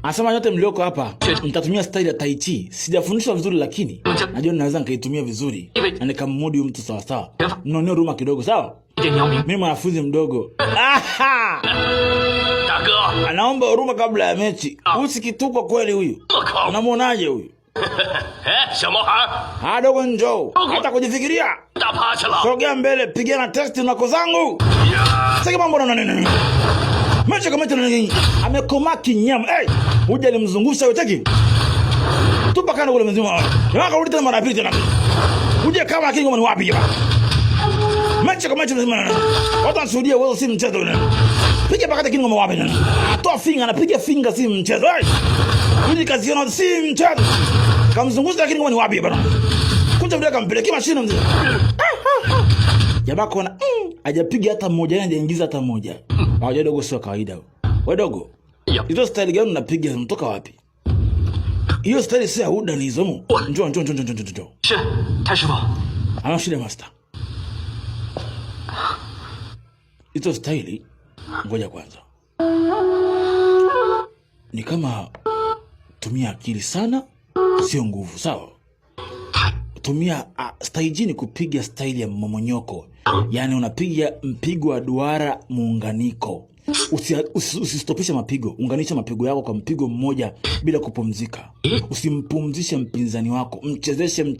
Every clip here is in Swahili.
Asema yote mlioko hapa mtatumia style ya Tai Chi. Sijafundishwa vizuri lakini najua ninaweza nikaitumia vizuri na nikamudi mtu sawa sawa. Mnaonea huruma kidogo sawa? Mimi mwanafunzi mdogo. Anaomba huruma kabla ya mechi. Usikituko kweli huyu. Unamuonaje huyu? Dogo njoo. Hata kujifikiria. Sogea mbele, pigana test unako zangu. Sasa mambo na nini? Mechi kama nini? Amekoma kinyama. Uje alimzungusha wewe cheki. Tupa kana kule mzima. Yaka urudi tena mara pili tena. Uje kama kingo ni wapi hapa? Mechi kama mzima. Watu wanashuhudia wewe si mchezo wewe. Piga pakata kingo ni wapi tena? Atoa finga anapiga finga si mchezo. Uje kaziona si mchezo. Kamzungusha kingo ni wapi bwana? Kunja bila kampelekea mashine mzee. Jamaa kona hajapiga hata mmoja, yeye hajaingiza hata mmoja. Hawaje dogo sio kawaida. Wewe dogo. Hizo style gani unapiga mtoka wapi? Hiyo style si Huda ni hizo. Njoo. Ana shida master. Hizo style ngoja kwanza. Ni kama tumia akili sana, sio nguvu, sawa? Tumia style ni kupiga style ya mmomonyoko. Yaani unapiga mpigo wa duara muunganiko. Usistopisha mapigo. Unganisha mapigo yako kwa mpigo mmoja bila kupumzika. Usimpumzishe mpinzani wako. Mchezeshe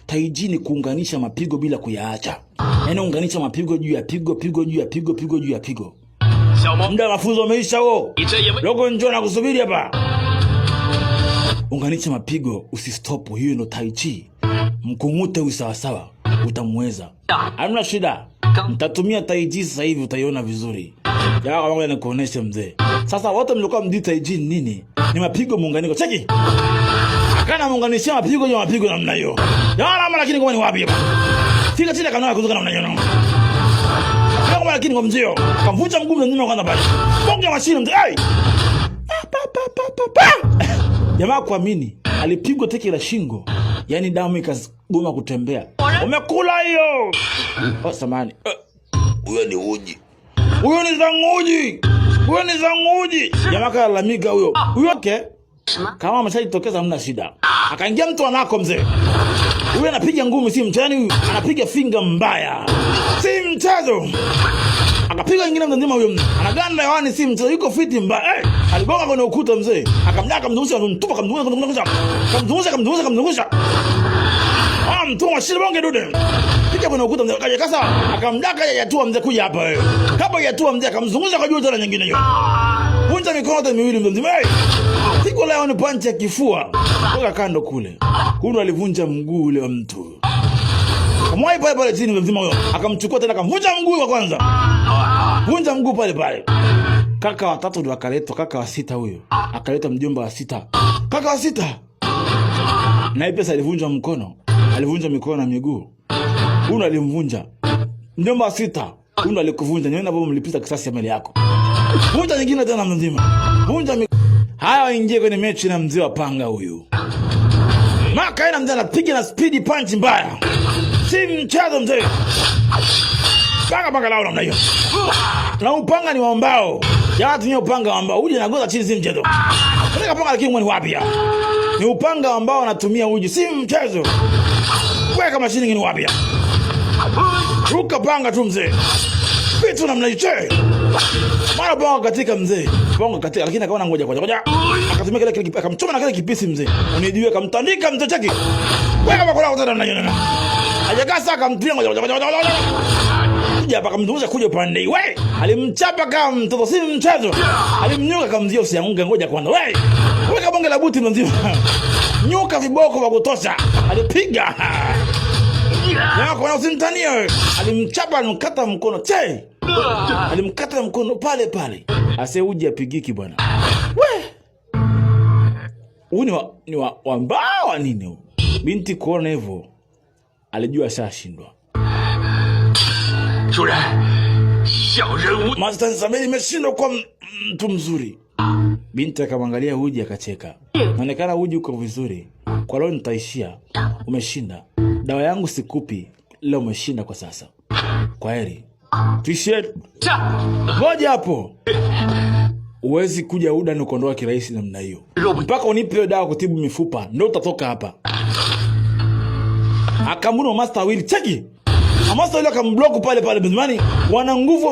Tai Chi ni kuunganisha mapigo bila kuyaacha. Yaani unganisha mapigo juu ya pigo juu ya pigo juu ya pigo. Muda mafunzo umeisha huo. Dogo njoo na kusubiri hapa. Unganisha mapigo, usistop. Hiyo ndo Tai Chi. Mkungute usawasawa, utamweza. Hamna shida. Mtatumia Tai Chi sasa hivi utaiona vizuri. Jamaa kama ngoja nikuoneshe mzee. Sasa wote mlikuwa mjui Tai Chi nini? Ni mapigo muunganiko. Cheki. Akana muunganishia mapigo juu ya mapigo namna hiyo. Jamaa lakini kwa ni wapi hapa? Fika chini kana kuzuka namna hiyo. Kama lakini kwa mzee. Kamvuta mguu mzima kwanza pale. Bonge mashine mzee. Jamaa kuamini alipigwa teke la shingo. Yaani damu ikagoma kutembea. Umekula hiyo. Samani. Huyo ni uji. Huyo ni zanguji. Jamaa kalalamika huyo. Huyo okay. Kama ameshajitokeza hamna shida. Akaingia mtu anako mzee. Huyo anapiga ngumi si mchani huyo. Anapiga finga mbaya. Si mchezo. Akapiga nyingine mzima huyo. Anaganda hewani si mchezo. Yuko fiti mbaya. Aligonga kwenye ukuta mzee. Akamzungusha akamtupa kamzungusha. Mtunga shida bonge dude. Piga kwenye ukuta mzee. Kaja kasa akamdaka yatua mzee kuja hapa wewe. Kama yatua mzee akamzungusha kwa juu tena nyingine hiyo. Vunja mikono yote miwili mzee. Siku leo ni punch ya kifua. Toka kando kule. Huyu alivunja mguu ule wa mtu. Kamwai pale chini mzima huyo. Akamchukua tena akamvunja mguu wa kwanza. Vunja mguu pale. Kaka wa 3 ndio akaletwa, kaka wa 6 huyo. Akaleta mjomba wa 6. Kaka wa 6. Na yeye pesa alivunja mkono. Alivunja mikono na miguu. Huyu alimvunja. Mjomba wa 6. Huyu alikuvunja. Niona baba mlipita kisasi ya mali yako. Vunja nyingine tena mzima. Haya waingie kwenye mechi na mzee wa panga huyu. Maka ina mzee anapiga na speed punch mbaya. Si mchezo mzee. Panga lao namna hiyo. Na upanga ni wambao. Tumia upanga ambao uje nagoza chini si mchezo. Unataka panga lakini ni wapi ya? Ni upanga ambao anatumia uji si mchezo. Weka mashini ni wapi ya? Ruka panga tu mzee. Vitu namna hiyo. Mara panga katika mzee. Panga katika lakini akaona ngoja kwanza. Akatumia kile akamchoma na kile kipisi mzee. Unijue akamtandika mzee chaki. Weka makala kwa namna hiyo. Hajakasa akamtia ngoja. Kuja hapa kamzungusha kuja upande. Wewe alimchapa kama mtoto si mchezo. Alimnyuka kamzia usianguke ngoja kwanza. Wewe weka bonge la buti mzima. Nyuka viboko vya kutosha. Alipiga. Na kwa usimtania wewe. Alimchapa alimkata mkono. Alimkata mkono pale. Ase uje apigiki bwana. Wewe. Huyu ni wa mbao nini huyu? Binti kuona hivyo alijua shashindwa. Master Sameli imeshindwa kwa mtu mzuri. Binti akamwangalia Uji akacheka. Inaonekana Uji uko vizuri. Kwa leo nitaishia. Umeshinda. Dawa yangu sikupi. Leo umeshinda kwa sasa. Kwaheri. T-shirt. Ngoja hapo. Uwezi kuja UDA ni kuondoa kirahisi namna hiyo. Mpaka unipe dawa kutibu mifupa ndio utatoka hapa. Akambuno master wili cheki. Master wili akamblock pale pale bezimani wana nguvu.